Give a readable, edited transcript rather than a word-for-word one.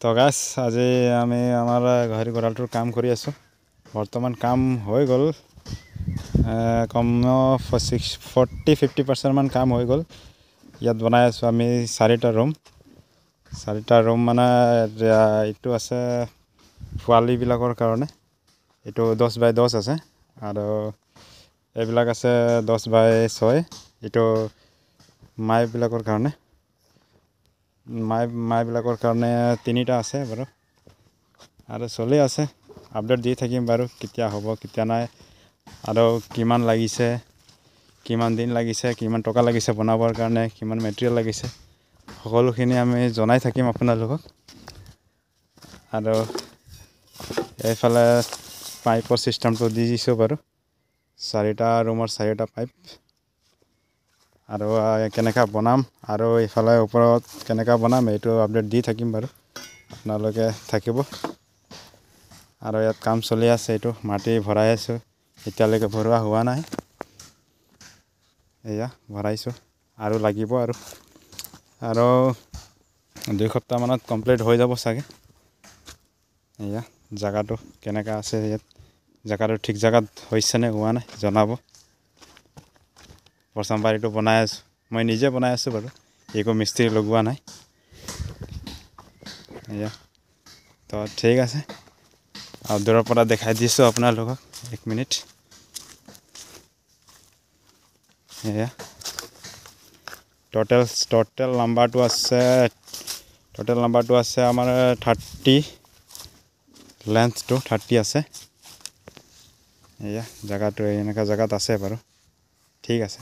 তো গাইস আজি আমি আমাৰ ঘৰ গড়ালটোৰ কাম কৰি আছো বৰ্তমান কাম হৈ গল কম 40-50% মান কাম হৈ গল ইয়াত বনাই আছো আমি চাৰিটা ৰুম মানে ইটো আছে পোৱালি বিলাকৰ কাৰণে ইটো 10x10 আছে আৰু এইবিলাক আছে 10x6 ইটো মাই বিলাকৰ কাৰণে মাই বিলাকৰ কাৰণে তিনিটা আছে বাৰু আৰু চলি আছে আপডেট দি থাকিম বাৰু কেতিয়া হ'ব কেতিয়া নাই আৰু কিমান লাগিছে কিমান দিন লাগিছে কিমান টকা লাগিছে বনাবৰ কাৰণে কিমান মেটেৰিয়েল লাগিছে সকলোখিনি আমি জনাই থাকিম আপোনালোকক আৰু এইফালে পাইপৰ সিস্টেমটো দি দিছো বাৰু চাৰিটা ৰুমৰ চাৰিটা পাইপ আৰু কেনেকা বনাম আৰু ইফালে ওপৰত কেনেকা বনাম এইটো আপডেট দি থাকিম বাৰু আপোনালোকে থাকিব আৰু ইয়াত কাম চলি আছে এইটো মাটি ভৰাই আছো এতিয়ালৈকে ভৰোৱা হোৱা নাই এয়া ভৰাইছো আৰু লাগিব আৰু 2 সপ্তাহ মানত কমপ্লিট হৈ যাব চাগে এয়া জায়গাটো কেনেকা আছে ইয়াত জায়গাটো ঠিক জায়গাত হৈছে নে হোৱা নাই জনাব প্ৰথম বাৰীটো বনাই আছো মই নিজে বনাই আছো বাৰু একো মিস্ত্ৰী লগোৱা নাই এয়া তো ঠিক আছে আৰু দূৰৰ পৰা দেখাই দিছো আপোনালোকক 1 মিনিট এয়া টোটাল নাম্বাৰটো আছে আমাৰ 30 লেন্থটো 30 আছে এয়া জায়গাটো এনেকা জায়গাত আছে বাৰু ঠিক আছে